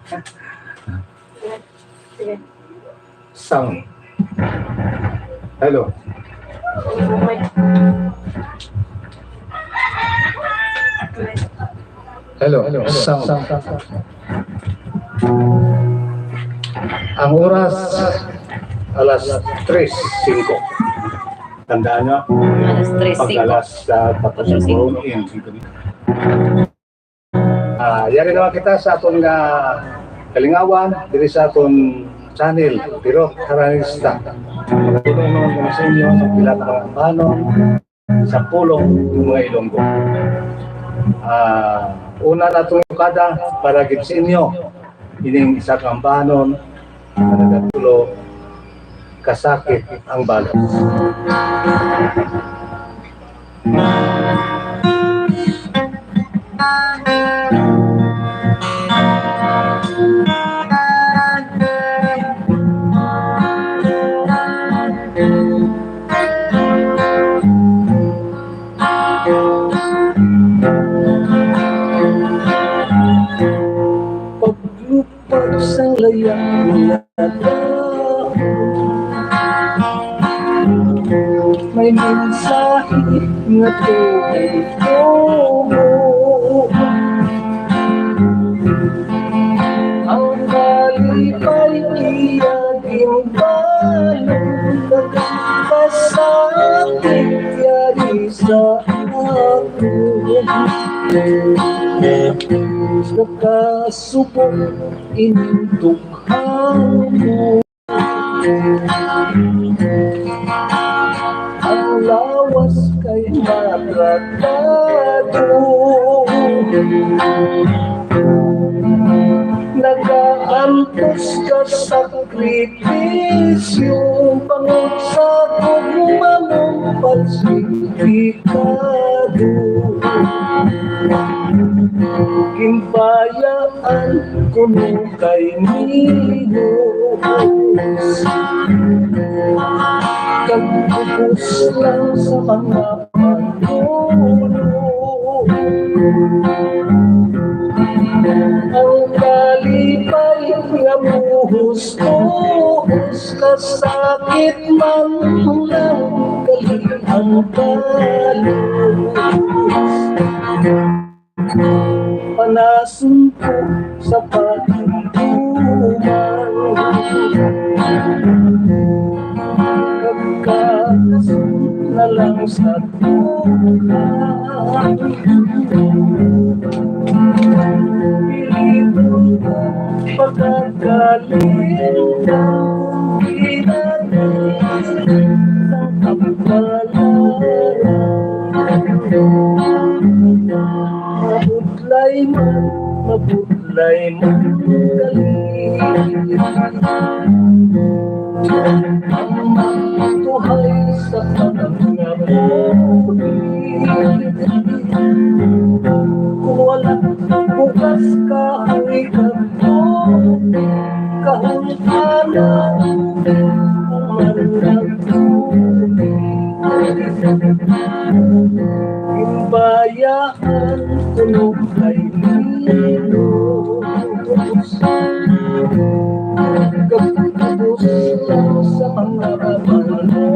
Sige. Sound. Hello. Hello. Sound. Ang oras, alas 3:05. Tandaan nyo, Alas 3:05. pag alas tapos ng buong yari naman kita sa atong kalingawan, diri sa atong channel, pero karanista. Magtulong naman kami sa inyo sa pila na mga panon, sa pulong ng mga Ilonggo. Una na itong kada para gid sa inyo, ining isa kang banon, na nagatulo, kasakit ang balos. Paglupad sa layang may mensahe nga tuloy ang kalipay iyaging balong nagkasakit yari sa ako nakasubok inintughan mo ang lawas kay matratado nag-aantos ka sakripisyo pangot sa kugmanong pagsigpikado Gimbayaan ko nung kay Minos Kagpupos lang sa mga panuno Ang kalipay nga buhos-buhos kasakit man lang kaliang balos panasun ko sa pagkuman Nagkakasun na lang sa tuhan Pilitong ko pagkakalit ang ginanay sa kapalaran Mabutlay man galing ang matuhay sa panangapuli kung wala bukas ka ang ikato kahungkanan ang managtuli Imbayaan ko nung kay Minos Kapagkabos lang sa mga panuno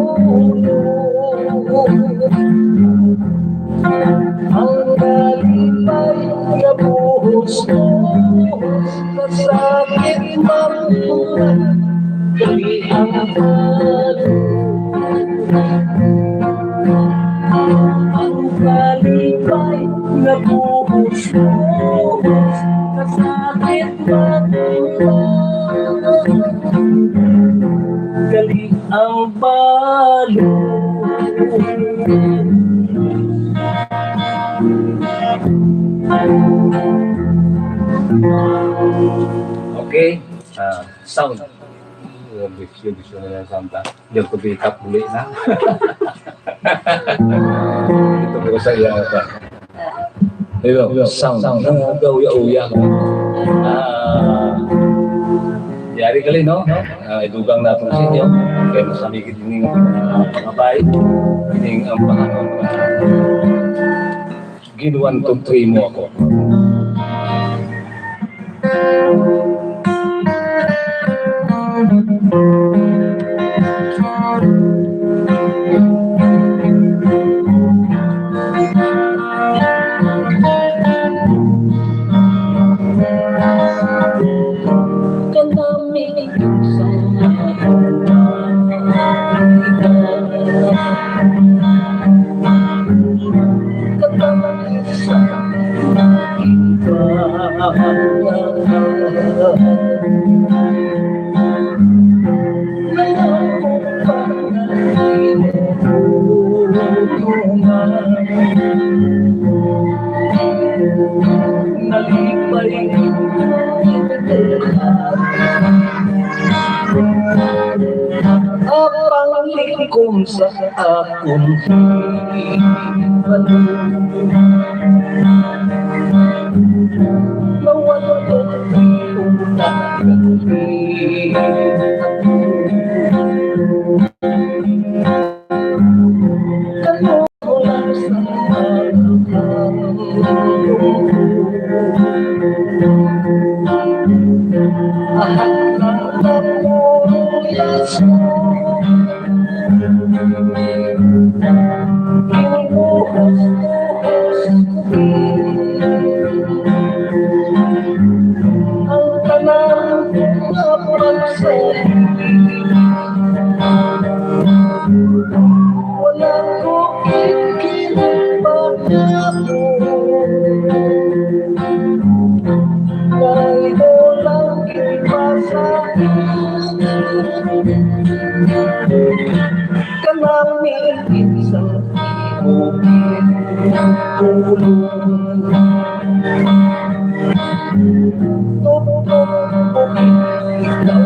Ang galipay na buhos-buhos kasakit mamulat Gali ang balo Ang kalipay na buhos-buhos kasakit mamulat Gali ang balo Okay, sound. Bisyo na lang sound ta. Diyan ko bikap uli na. Ito ko sa iya pa. Ayo, sound. Uya-uya. Yari kali no. Idugang natin sa inyo. Kaya masamigit ining mga bahay. Ining ang panganon. Gin 1, 2, 3 mo ako. Apang likom sa akong hiban, nawala ko kung nakagabi. Kano lang sa wala ko ikinapagabo, dahil mo lang ipasa kanami isang ibukit tulong tupok ikaw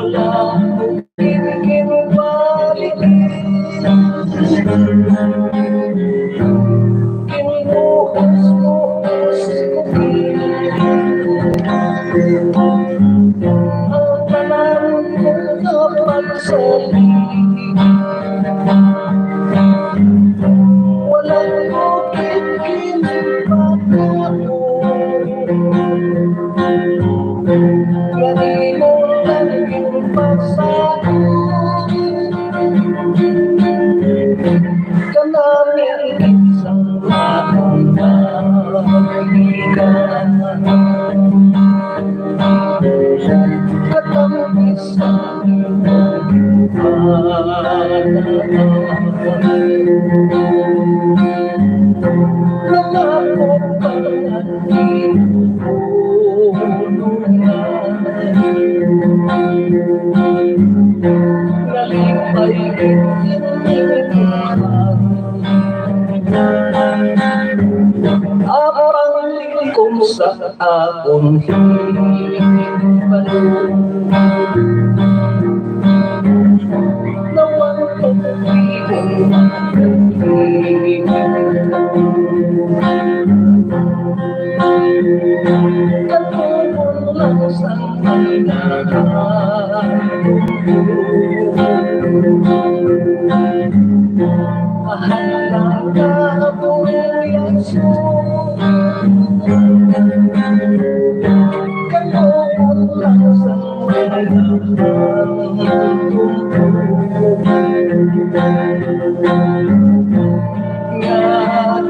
wala akong kinuhos-muhos ang tanan kong napagsaling, wala akong kikinipagabo, gani mo lang yung pagsakin kanamin isang lakong magigan, katamis ang iyong nangako pa ang apang likom sa akong hiban, nawang pag-ibig katulong lang sa mahalaga buhay so kalungkot lang sa ngayon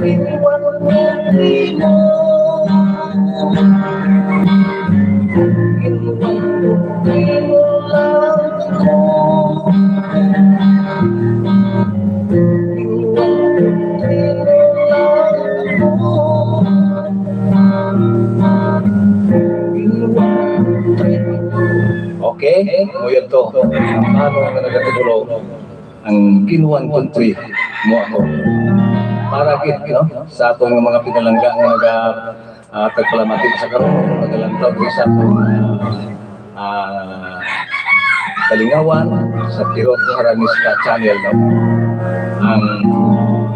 iwan mo rin mo iwan mo rin mo lang ako. Okay, nguyod to. Paano nga nagatulong ang kinuwan country mo ako? Para kit, no? Sa atong mga pinalangga nga tagpalamatik sa karon, magalantaw sa atong kalingawan sa Tirok Haranista Channel, no? Ang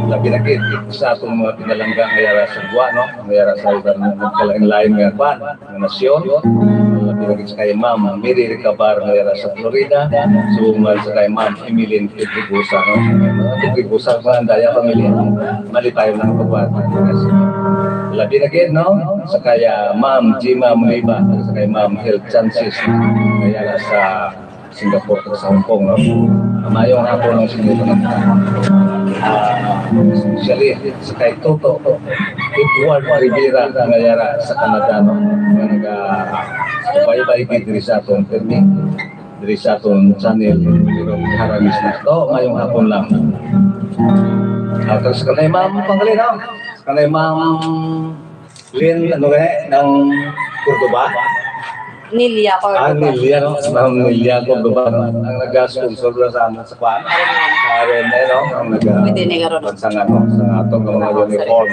labi na kit sa atong mga pinalangga ngayara sa Buwa, no? Ngayara sa ibang nagkalain-lain nga ban, nga nasyon. Labi sa kay Ma'am Mary Ricabar ngayara sa Florida, sumal sa kay Ma'am Emilyn Pitribusa, no? Pitribusa ba ang daya pamilya? Mali tayo ng pagbuhat. Labi na kit, no? Sa kay Ma'am Jima Muniba, sa kay Ma'am Health Chances ngayara sa Singapore sa Hong Kong, no? Mayong hapon ng sinusunod especially sa kay Toto Edward Rivera ngayara sa Canada, no? Nga Bye-bye kay diri sa atong permi. Diri sa atong channel. Pero haramis na to. Ngayong hapon lang. Tapos kanay ma'am panggalin ha. Kanay ma'am Lynn, ano kaya, ng Cordoba. Nilya ko. Nilia, no? Ma'am Nilia Cordoba, no? Ang nag-sponsor na sa amin sa kwan. Sa Rene, no? Ang Pwede ni karon. sa ano, sa atong mga uniform.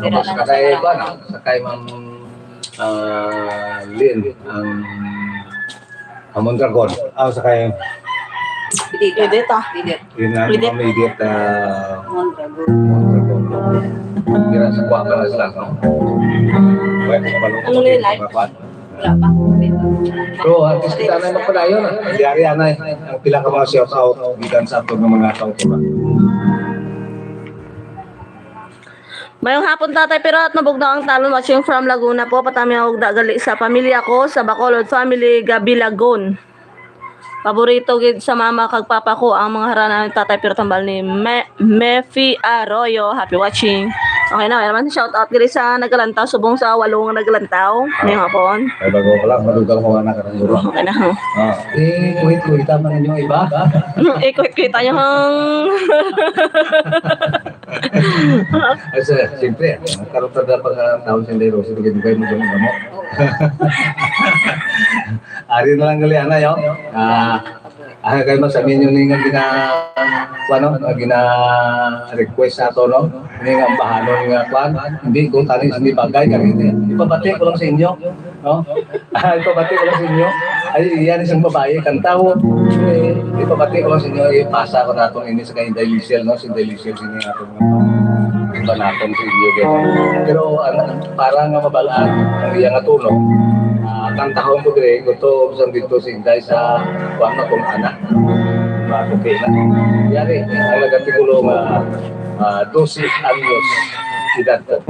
Tapos sakay ba, no? Sakay ma'am Lynn, ang Hamon Dragon. Sakay Edit ah. Edit. yun na, Edit. ma'am Edith, Mondragon. Mondragon. Kira sa kwa ka na sila, no? Ano na yun, live? Wala pa. So, at least kita na magpadayon. Diyari anay, ang pila ka mga shout out gikan sa atong mga tawturan. Mayong hapon tatay pero at mabugna ang talon watching from Laguna po patami ang gali sa pamilya ko sa Bacolod family Gabilagon. Paborito gid sa mama kag papa ko ang mga haranan tatay pero tambal ni Mefi Arroyo. Happy watching. Okay na, naman shout out gid sa nagalantaw subong sa walong nagalantaw ngayong hapon. Ay bago pa lang, madugal ko na ka ng guro. Okay na. Kuwit-kuwit man ninyo iba. Ikot-kita niyo hang Kasi, siyempre, karoon na pang taon sa Lero, sinigay mo doon mo. Ari na lang gali, ana yun. Kayo mas amin yung nga gina-request sa ito, no? Hindi nga bahanon nga kwan. Hindi ko tanis, hindi bagay. Ipabati ko lang sa inyo. No? Ipabati ko lang sa inyo. Ay, yan isang babae, kantaw. Ipabati ko lang sa inyo. Ipasa ko na itong ini sa kay Inday Liesel, no? Si Inday Liesel, sino nga itong iba natin sa inyo. Pero para nga mabalaan ang iyang atulong, kantahon ko dire gusto sa dito si Inday sa kuan na kong anak. Okay na. Yari, ang nagatigulo nga 12 anyos edad ko.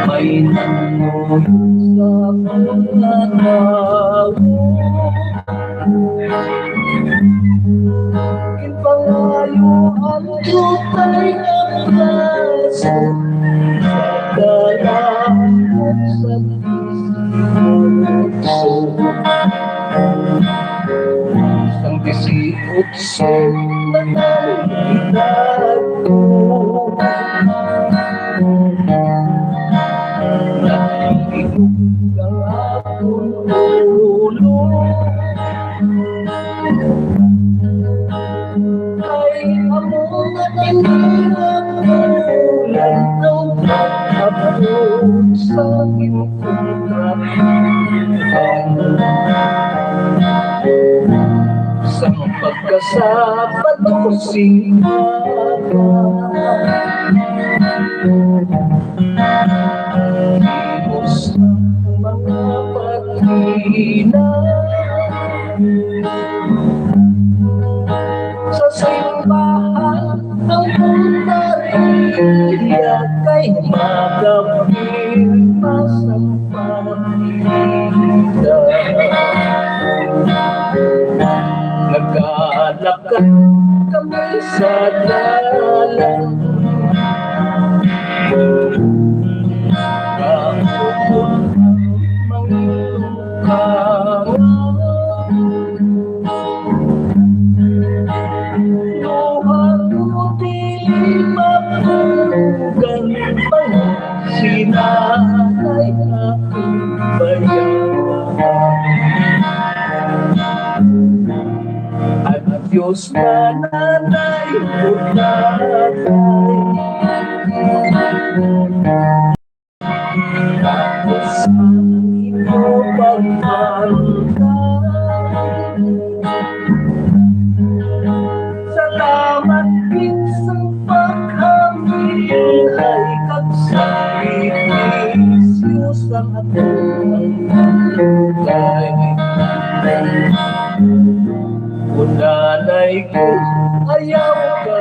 May nangunod sa mga tao. Ipalayo ang tutay ng kaso sa dalawang sa Isang 18 na nalilad ko. Isang Kasapat o Himos ng mga patina sa simbahan ang puntarilya kay magapil pasang pamilya. Naglalakad kami sa dalan kapupun mangilungkangan Luhang dili mapugan pang sinanay aking bayan. Diyos na nanay o tatay, tapos ang ito pagmangkay. Salamat din sa pagkamilay kag sakripisyo sa atong buhay. nanay ko, ayaw ka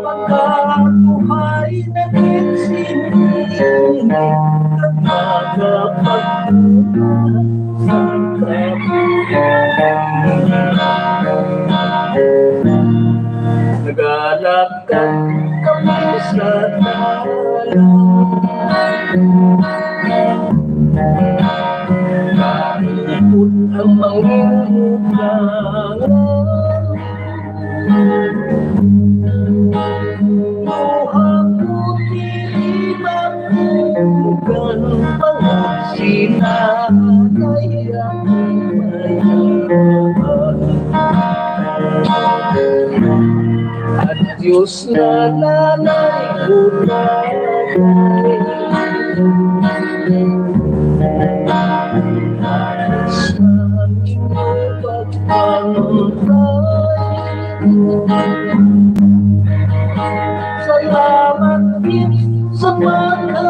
pagkabuhay na kinsinig nagalakad kami sa kalipot ang mangingutangan bukan sinanay ang mayaman at Diyos na nanay ko salamat din sa mga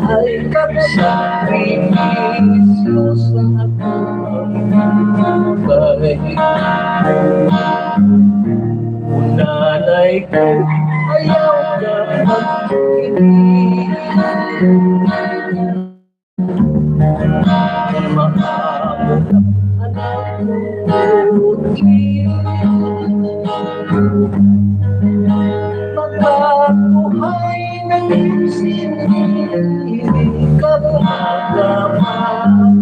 ay kagsakripisyo sa aking buhay. Kung nanay ko ayaw ka magkinig, makamot anak mo pagkabuhay ng sinilip kapagaman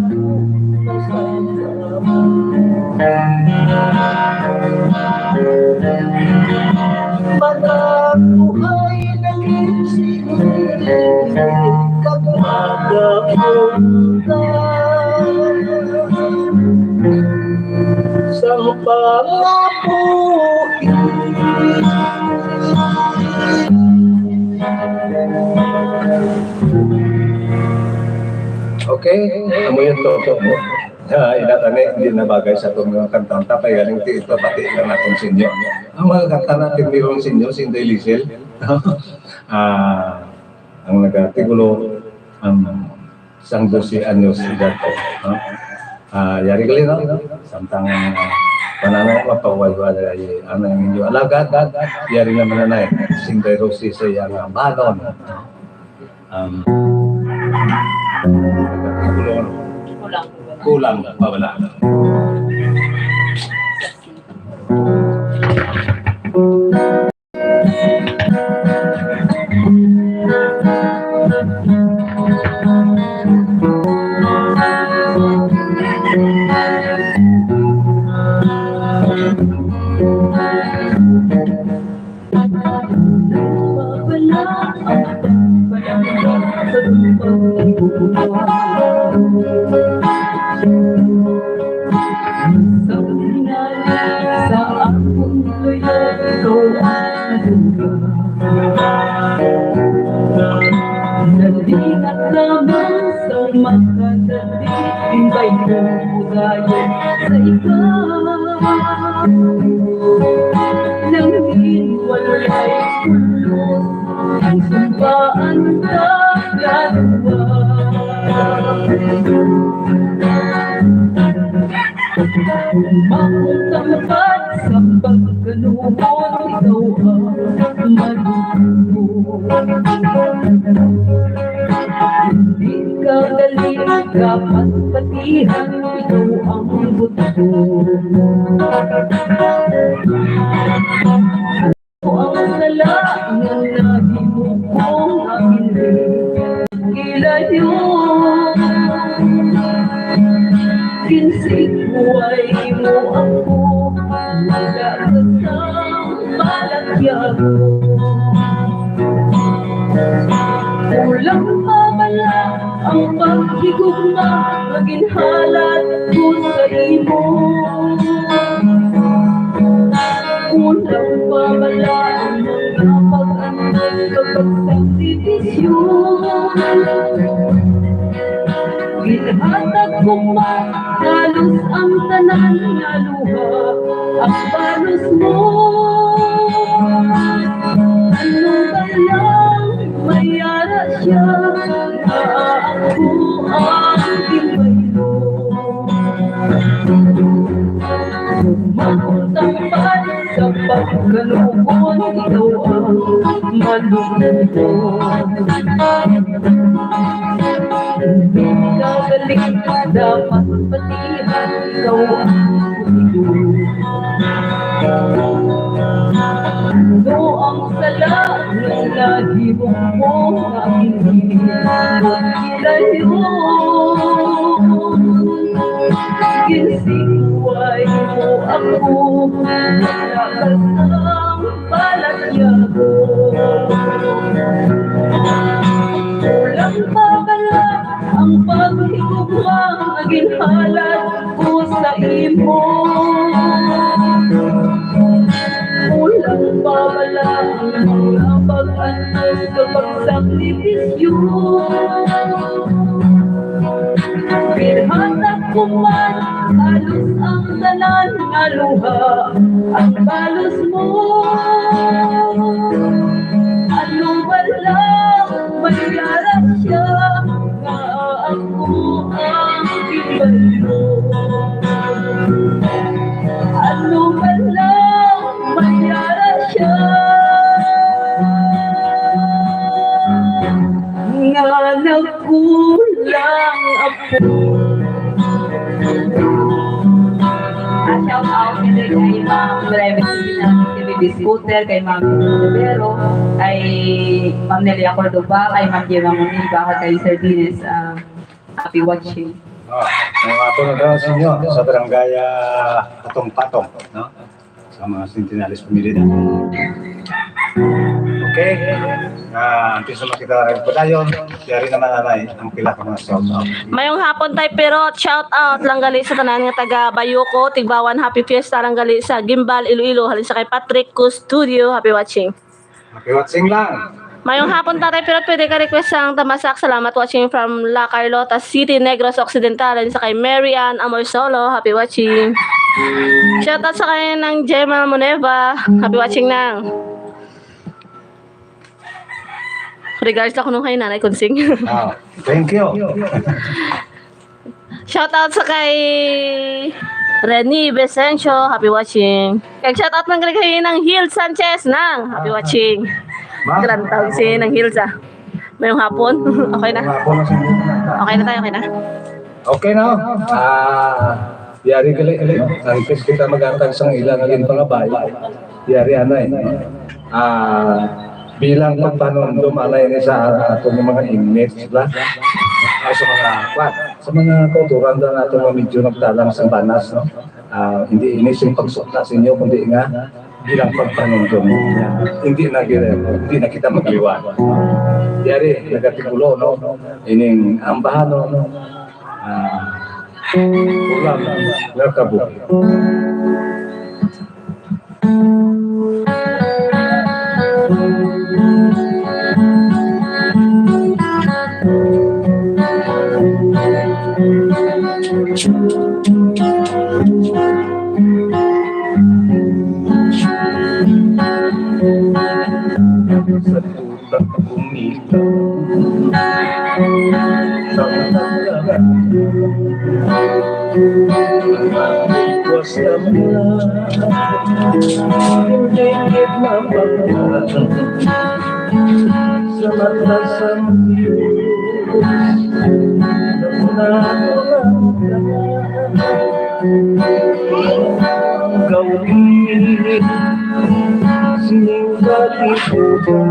pagkabuhay ng sinilip kapagaman sa pangabuhi. Okay, amo yun to. Inatane, hindi na bagay sa itong mga kantang tapay galing ito, pati lang natin sinyo. Ang mga kanta natin mayroong sinyo, si Inday Lizel. Ang nagtigulo, isang 12 anyos edad ko. Yari gali no? Samtang pananay mapawal-wala ang inyo alagad, yari naman na si Inday Rosie sa iyang banon. Kulang pawala. Nalingat lamang sa makadali, imbay mo budayan sa ikaw. Nang hinwalay pulos, ang sumpaan ka dalawa. Mautangkad sa pagkanuhon, ikaw ang malulungkot. Hindi ka galing, dapat patihan, ikaw ang buto. Ito ang sala ng nahimo kong aking kilayo. Kinsig buhay mo ako, nagagasang malakyago. Kulang pa bala ang paghigugma, maginhalat ko sa imo. Kulang pa bala ang mga pag-anay kapag sakripisyon. Ginhatag ko man, halos ang tanan na luha, ang balos mo. Ano ba lang mayara siya, ako ang ibaylo. Magtampan sa pagkalubon, ikaw ang malulunod. Hindi nagaling, dapat patihan, ikaw ang pumilo. Ano ang sala ng lahibong mo na hindi mo kilayo? Ginsiway mo ako, lakas ang palatyago. Walang babala ang paghigugma, naging halad ko sa imo. Walang babala ang mga pag-antos sa pagsakripisyo. Pinhatag ko man, halos ang dalan na luha, ang balos mo. Ano ba lang mayara siya, nga ako ang ibaylo. Ano ba lang mayara siya, nga nagkulang ako. Shout out kay Ma'am Revesi ng TVB Scooter, kay Ma'am Rivero, kay Ma'am Nelia Cordoba, kay Ma'am Gemma Muniba, kay Sir Dines. Happy watching. Mga punod sa inyo sa barangay Patong-Patong, no? Sa mga Centenaries Pamilya. Okay, antes na makita rin po tayo, kaya rin naman nanay ang pila ka mga shout-out. Mayong hapon tayo pero shout out lang gali sa tanan nga taga Bayuko, Tigbawan, happy fiesta lang gali sa Gimbal, Iloilo, halin sa kay Patrick Co Studio, happy watching. Happy watching lang. Mayong hapon tatay pero pwede ka request ang Tamasak, salamat watching from La Carlota City, Negros Occidental, halin sa kay Mary Ann Amor Solo, happy watching. Shout out sa kay ng Gemma Moneva, happy watching nang. Regards lang ko nung kay Nanay Kunsing. Thank you. Shout out sa kay Reni Besencio, happy watching. Kay shout out ng kay ng Hill Sanchez nang happy watching. Grand tawag si ng Hills ah. Mayong hapon. Okay na. Okay na tayo, okay na. Okay na. Yari gali. Ang kita mag-atag sa ilang alin pangabay. Yari anay. Bilang pagpanon dumalay ni sa atong mga inmates ba sa mga sa mga kauturan na nato mga medyo nagtalang sa banas, no. Hindi inis yung pagsukta sa inyo kundi nga bilang pagpanon hindi na kita magliwan. Yari nagatikulo, no, ining ambahan, no, ulam nagkabuhi. Sa tutang kumita sa mga iwas naman hindi mapagkat sa mata sa Diyos na gawin sininggali ko ba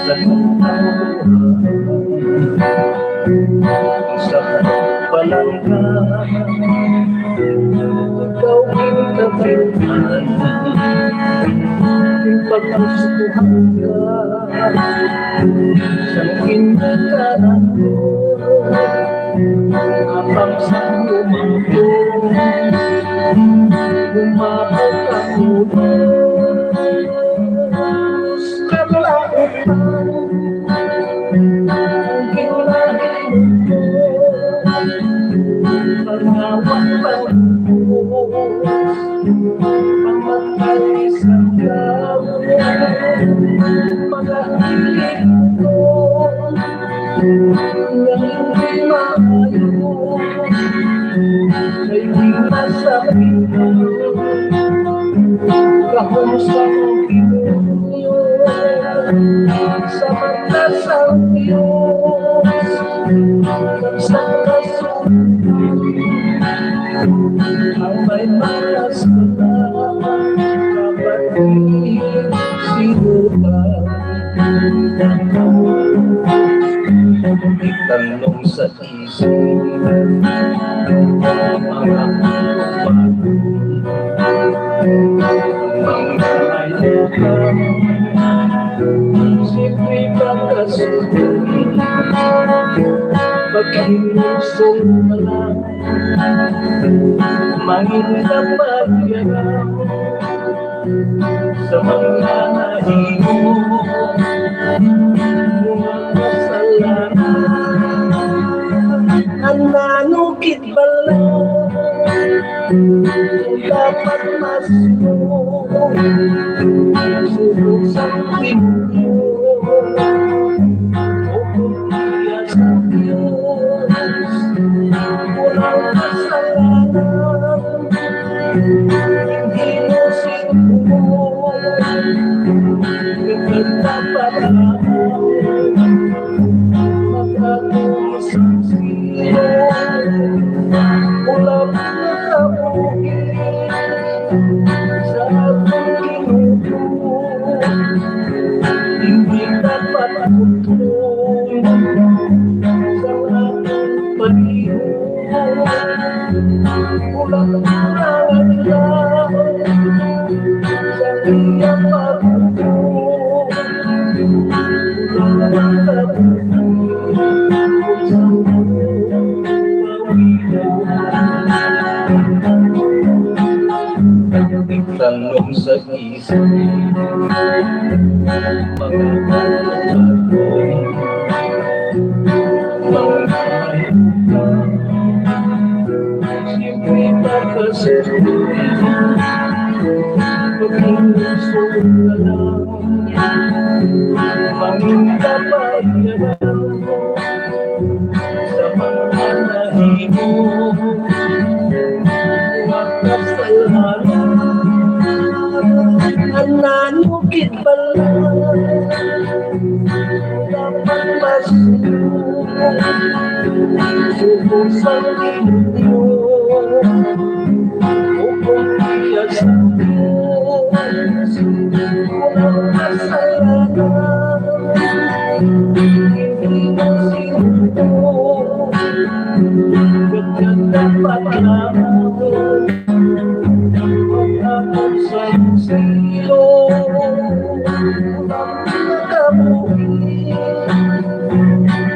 sa mga sa palangga gawin kapitan yung paggustuhan ka sa kinakaran ko habang sa lumangko umabot ang ubos kalaupan ang ginahin mo mga pagpapos, pamatay sa gawin, mga hiling ko, na hindi maayos, ay di masakit kahon sa Pinoy, sa mata sa Diyos, sa kasunod, ang may malas na kapatid, sino ba? Itanong sa isip mga simple pagkasunod, paghilusong na lang, manginapag yan sa mga nahimo, mga kasalanan, ang nanukit ba lang, dapat masuk, suruh sa pinyo, hukum dia sa Diyos, walang kasalanan, hindi mo sinubo, dapat magkatulisang siyo, mula pagkabuhin sa atong kinubo, hindi dapat putuloy sa atong paliho, mula pagkabuhin sa iyang pagkukuh, mula pagkabuhin sa tanong sa isip mga pagkakoy, mga siyempre pagkasunod, paghilusong na lang, manginapag yan sa mga nahimo, mga kasalanan, ang nanukit ba lang, dapat masuk, suko sa inyo, hukom dia sa Diyos, walang kasalanan, hindi mo sinubo, ganyan dapat lang, pag-akot sa silo, walang nakabuhin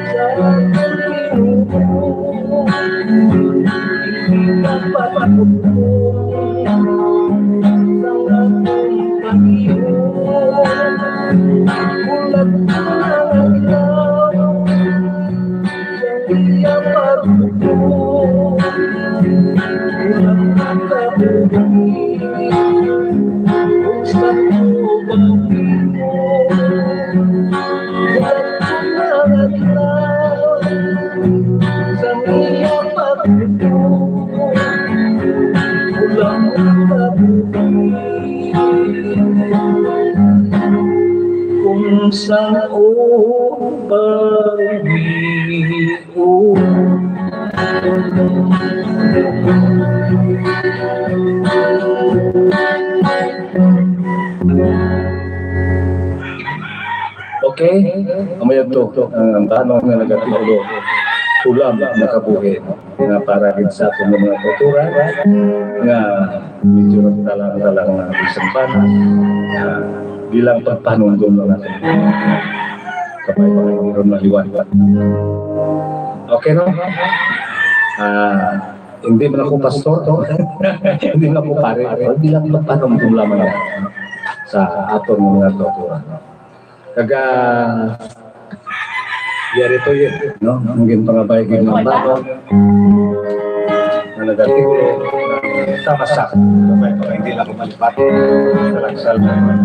sa ating kinubo, hindi dapat putuloy sa ating pag-iho, ulat na ilaw sa iyang pagkukuh, ulat na kabuhin kung saan mo bawin mo, ulat na ilaw sa iyang pagkukuh, ulat na kabuhin kung saan o bawin mo. Okay, amayag to ang tanong nga nagatitulo ulam na kabuhi nga para gid sa atong mga kultura nga medyo talang-talang na isang panas bilang pagpanundong na natin kapay mga maliwanag. Okay no? Hindi man ako pastor hindi man ako pare bilang pagpanundong lamang sa atong mga kultura. Kaga yari to yun, no? Mungkin pangabay gid ng bago. nagatigulo ng tamasak. Kapag hindi lang kumalipat, talagsal na naman.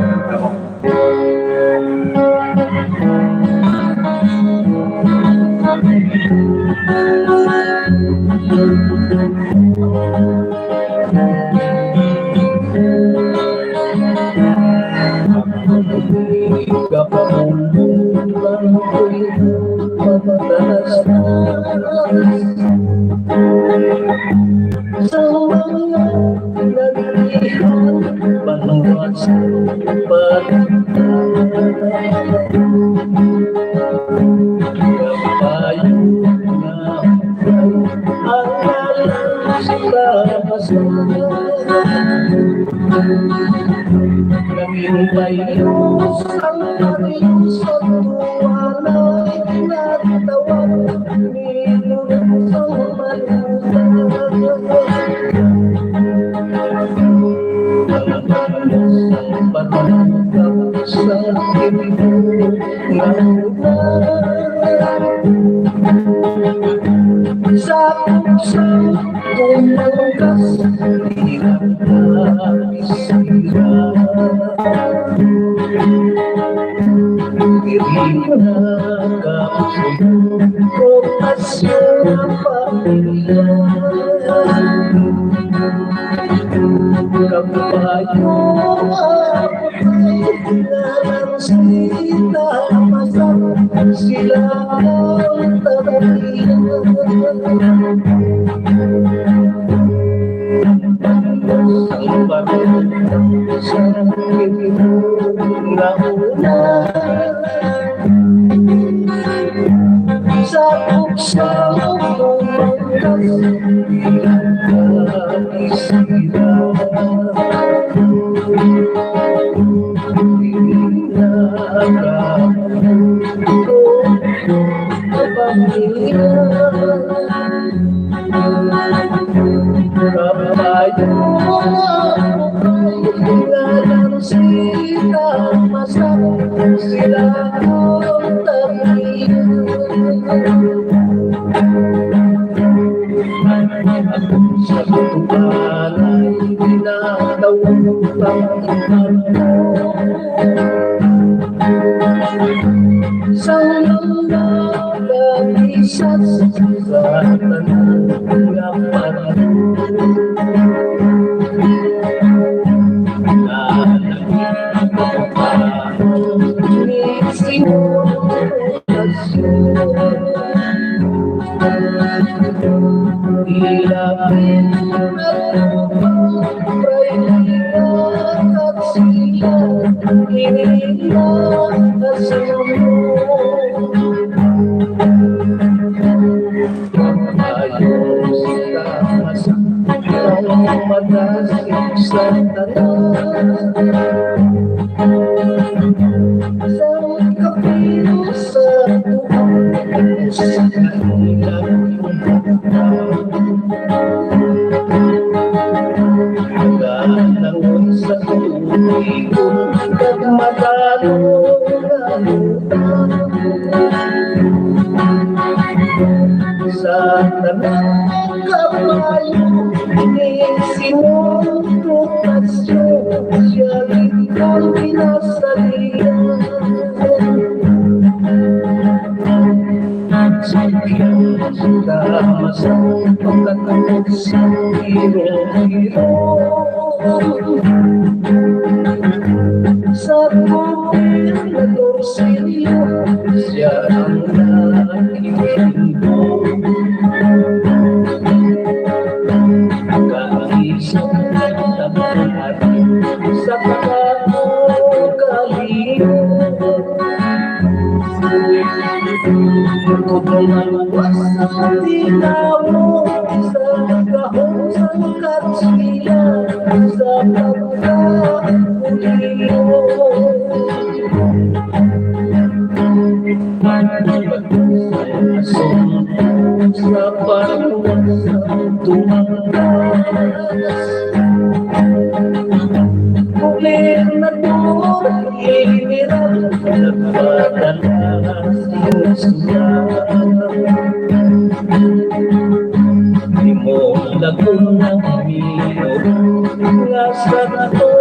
akong nahimot nga sa to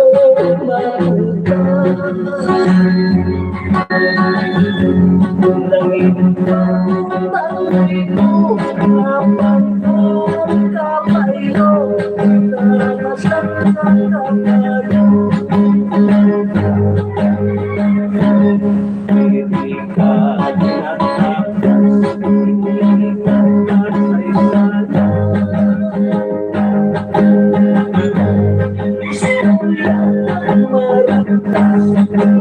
malutan. Langit tangoy mo napagpong kapayo karasan sa kakayo. Hindi ka natakas, hindi ka kasaysana. Istorya ang maragtas ng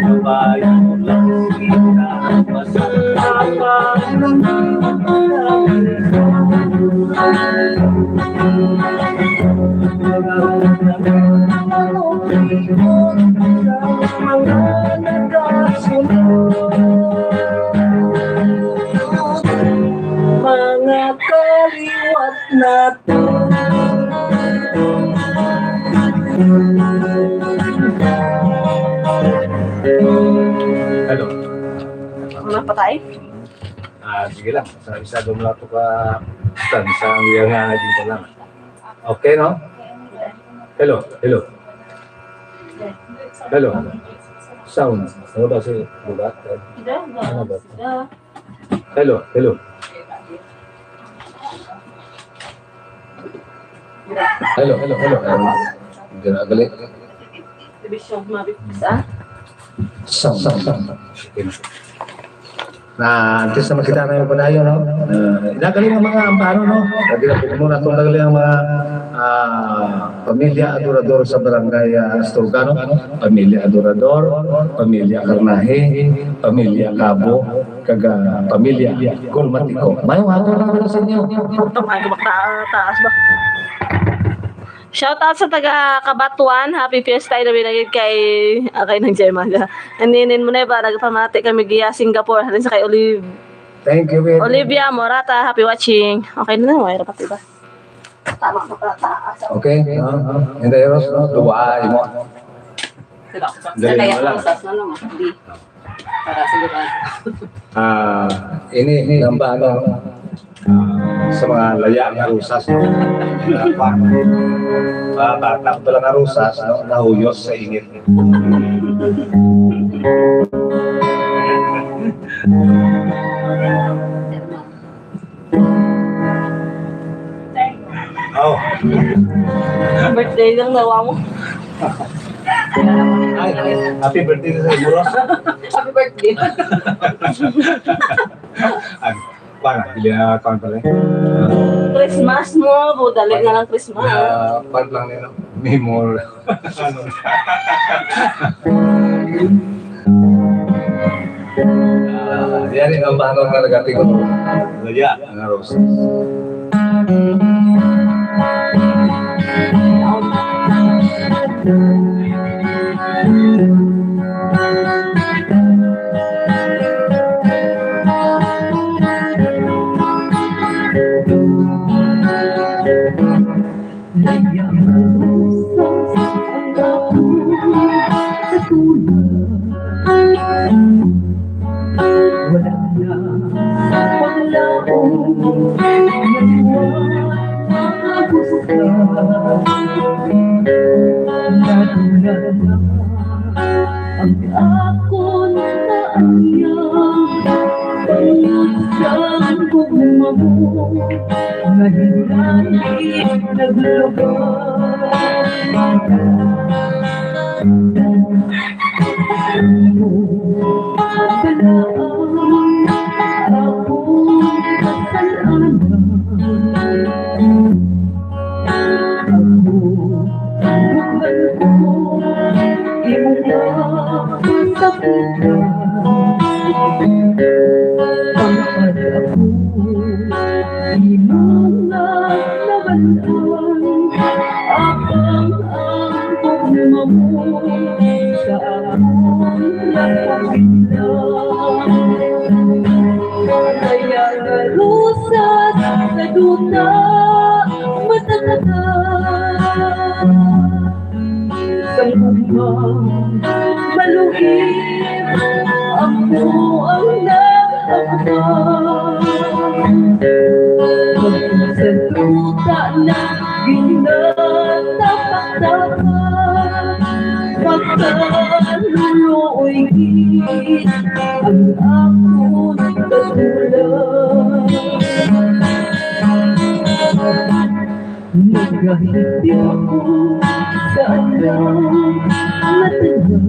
kabayo lang sila, masarapan ng mga kaliwat natin. Hello. Ano patay? Sige lang. Sa isa doon lang ito ka stand sa nga dito lang. Okay, no? Hello. Hello. Sound. Ano ba si bugat? Ano ba? Hello. Ginagalit. Division mabisa. Sound. Na antes na makita na yung padayon, no? Nagaling ang mga amparo, no? Sabi na po muna itong nagaling ang mga pamilya adorador sa barangay Astorgano, Pamilya Adorador, Pamilya Carnahe, Pamilya Cabo, kaga Pamilya Gulmatiko. Mayong hapon na sa inyo. Tamay ko taas ba? Shout out sa taga Kabatuan. Happy Fiesta na binagid kay ng Gemma. Aninin mo na ba nagpamati kami giya Singapore halin sa kay Thank you, Win. Olivia Morata. Happy watching. Okay na na, mayroon pati ba? Tama ko para taas. Okay? Hindi, Eros, no? Duwaay mo. Dali mo lang. Para sigurado. Ini ang baano sa mga laya ng arusas, no? Bata pa lang arusas, no? Nahuyos sa init. Oh. Birthday lang nawa mo. Ay, happy birthday sa Muros. Happy birthday. Paano? Bili na account pala. Christmas mo. Budali na lang Christmas. Part lang nila. Memor. Yan ang bahanong na nagati ko. Laya, ang arroz. Ang ako na aanyang pangusang gugma mo na hindi kaya narusas sa duta matataga isang umang maluhim ako ang ang akong katulad. Naghahitin ako sa anong matagal.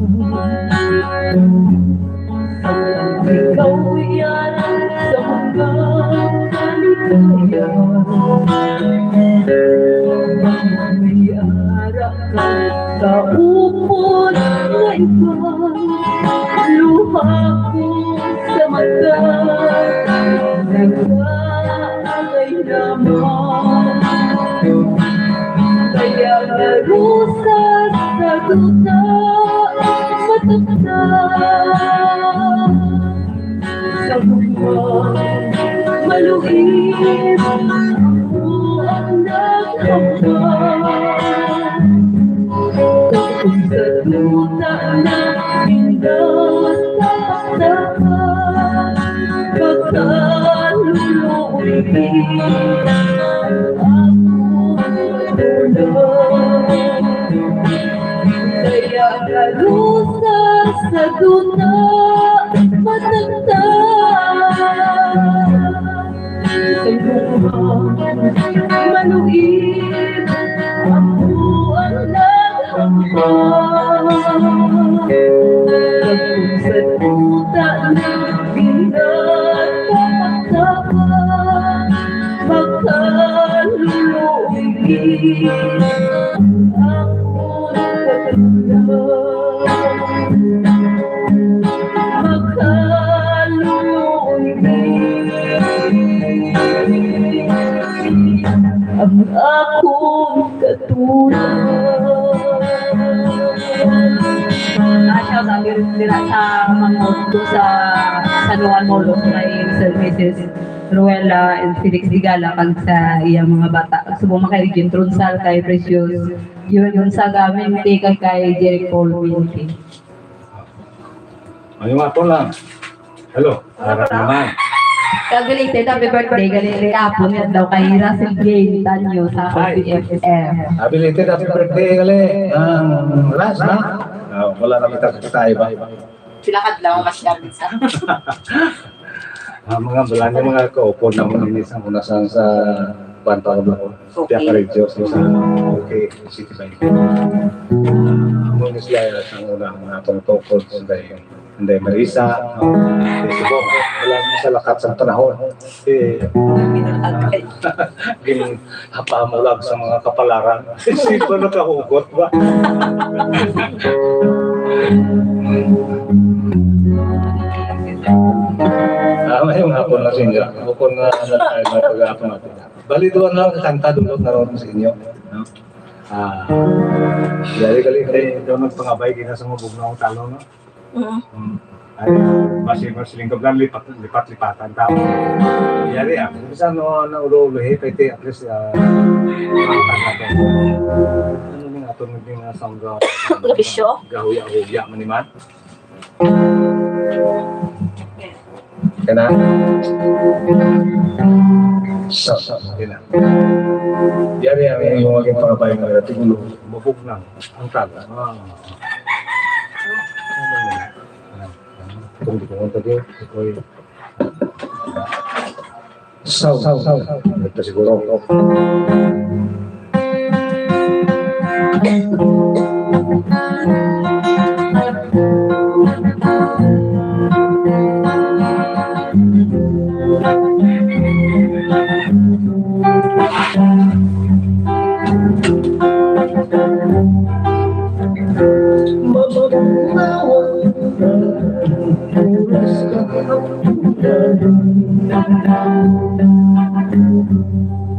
Ikaw yan sa mga kaligaya. Mamayara ka sa upod na iba. Luha ko sa mata, nag-aagay naman. Kaya narusa sa duda, matakta sa bumang maluhit. Ako ang naghambal. Tapos sa duda na pinagtataktakan, pagkaluluin kaya nalusa sa duda, matagta sa lumang maluhit. Ako ang naghambal. Tapos sa duda na pinagtataktakan, magkaluluin ako ang akong katulad. Shout out nila sa mga auto sa San Juan Molo kay Mr. Mrs. Ruela and Felix Digala kag sa iyang mga bata. Subong kay Regine Trunsal, kay Precious yun sa gamin kay Jeric Paul Winty. Ay, mga po lang. Hello, harap naman. Kag-related, happy birthday, galing kapon yan daw kay Russell Jane Tanyo sa OPFM. Ability, happy birthday, gali. Last, na? Wala na kita iba. Silakad lang, masyadong sa... Mga balanya mga kaupo na mga minisang unasan sa Pantang Okay. Tiaka Radio sa OK City Bank. Muna sila ang unang atong tungkol sa Hindi Marisa, Facebook, wala mo sa lakat sa panahon. Ginhapamulag sa mga kapalaran. Sino na kahugot ba? Ngayong hapon na sinyo. Hapon na pag-hapon natin. Bali doon lang kanta dulot na ron sa inyo. No? Gali doon nagpangabay kita sa mabog na talo, no? Ay, basi-basi lang lipat-lipatan tao. Yari minsan no na ulo-ulohi pwede at least makakanta to. Ano ning aton ng sound Labisyo? gahuya-huya maniman. Kena kena yari ang yung maging pangabay ng natin ulo mabog nang ang taga kung di ko ngunta din iko'y ito siguro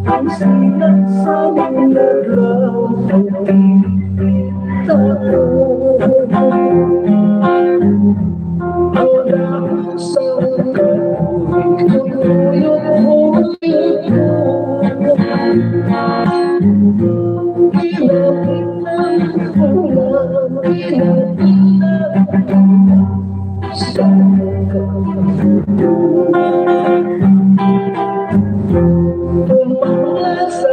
ang silat sa mga araw wala sa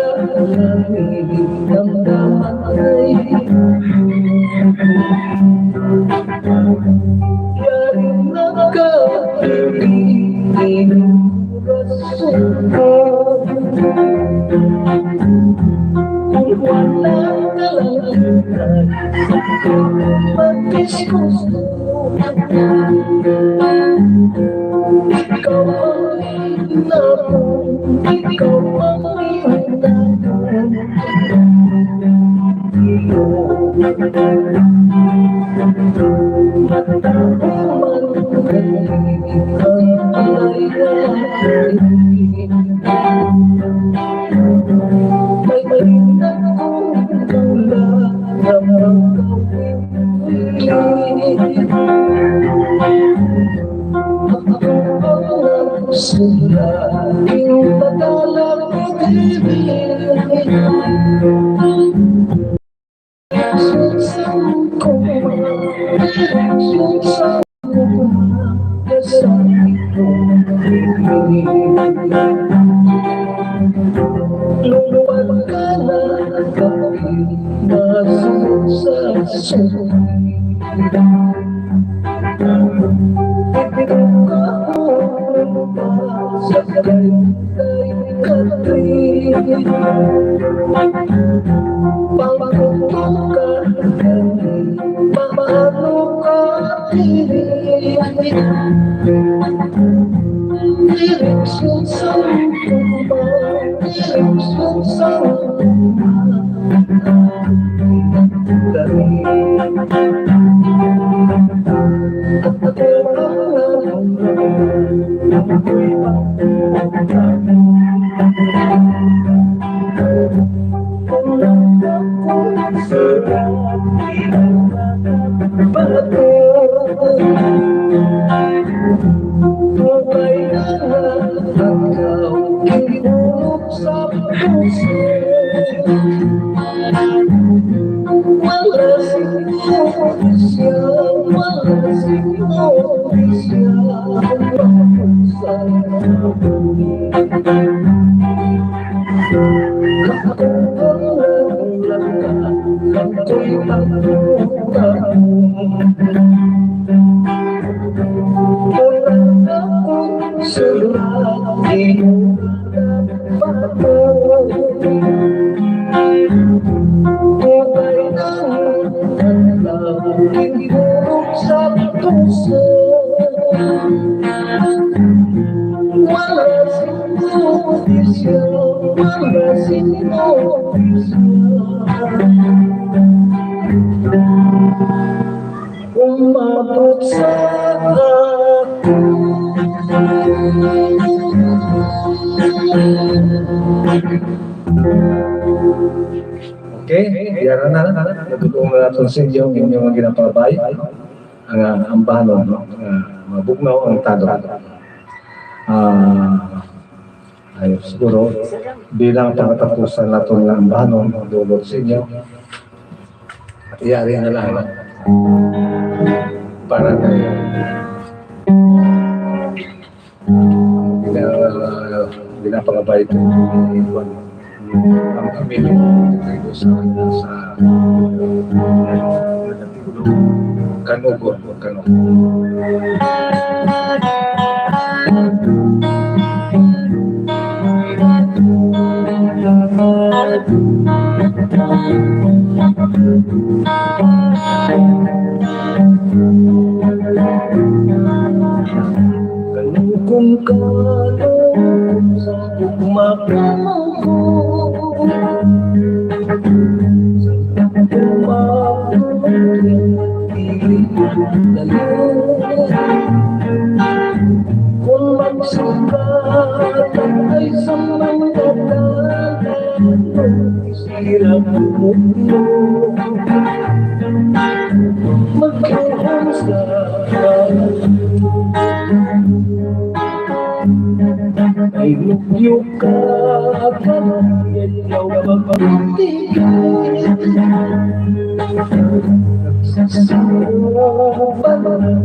Yaring Okay, diyan na natutulungan na natin sa inyo inyong ginapabay ang ambanon, no? Mabugnaw ang tanong. Ay, siguro bilang pangatapusan natin ng ambanon dulot sa inyo, iyari na lang para kayo ginapagabay ito ang pamilya dito sa Kanugo. Kung kalong sa magmamaw ko, sa magmamaw yung piling dalawa. Kung magsukatan ay sa mga dalan, isirap mo magkahang sa ay lugyo ka yayaw magpapuntigay nagsasarapan ang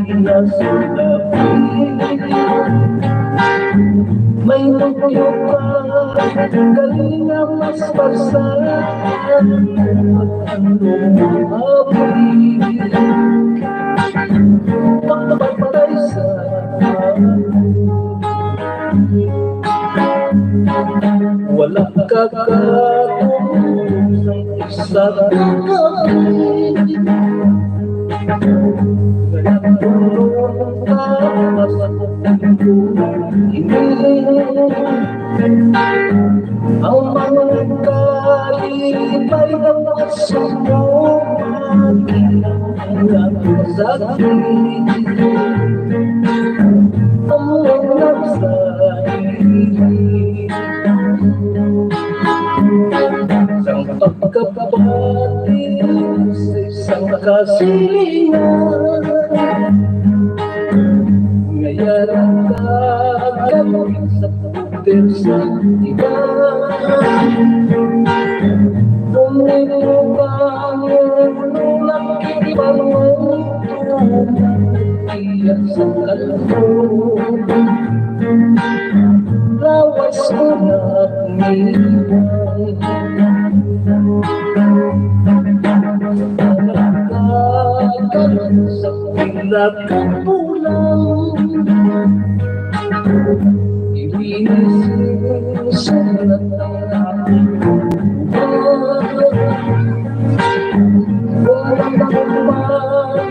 pinasulapin may lugyo ka galing na mas pasaran at anong apoy pagpapatay sa pagkakataon sa isa't gabi. Nagtulong ka sa ang mga kalibay ng asamo ang sakit ang mga sarili isang pagkapatid sa isang kasilingan ngayon ang kagawin sa puder sa iba kung ito ba ang ululak ipangutulak iyan sa kaloob lawas ko na nagkakaroon sa pilat ng pulang ibinisimulat ang aking buwan walang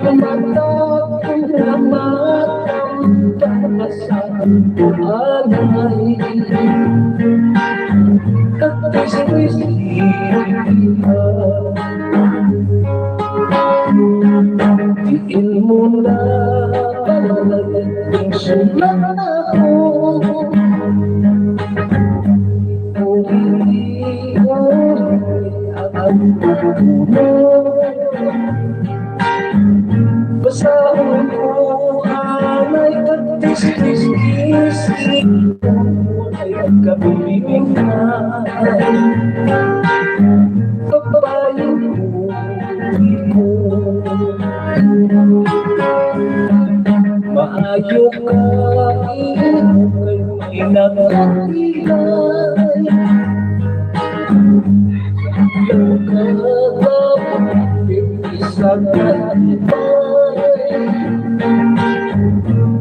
mamatapong namatang pagkasaan alay diin mo na palalang sulat ako basahin ko anay katis-tis-tis ay kabibigay kabayin ko maayo ka kay may nagkakilay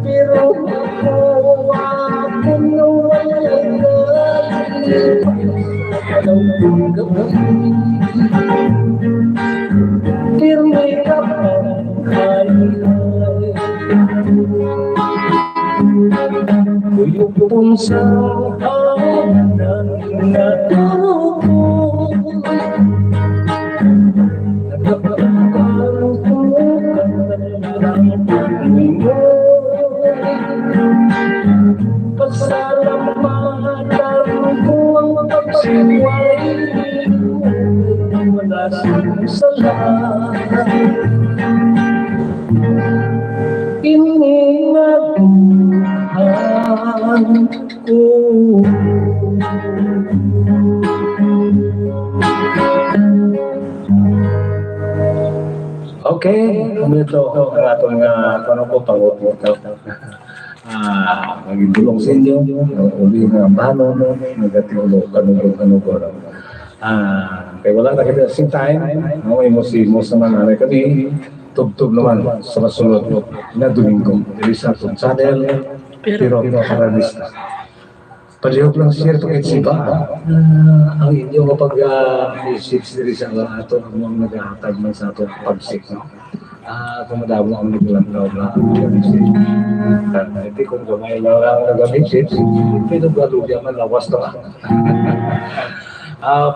pero ako nawalay pero may kapanghay kuyupong sa hanggang natulog pasalamatan ko ang pagsiway wala sa lahat iningatan ko. Okay, ito ang atong ano po pag-upo. Magigulong sa inyo, uli nga bano, negatibo, kanugod. Kaya wala na kita sing time, may mo sa mga kami, tub-tub naman sa masunod na Domingo. Dili sa atong channel, pero Karanista. Palihog lang share to Etsiba. Ang inyong pag-message diri sa ato ang naghahatag man sa atong pagsik. Kung madamo ang naglalaro na message. Hindi kung gamay lang ang nag-message, pero galugya man lawas to.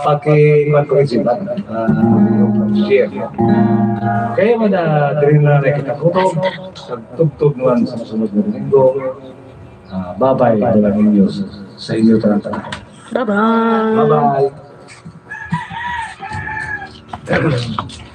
Paki-iwan ko Etsiba. Share. Kaya diri na kita kutob. Tugtog naman sa sunod na Domingo. Bye-bye dalang inyo sa inyo tanang-tanang. Bye-bye. Bye-bye.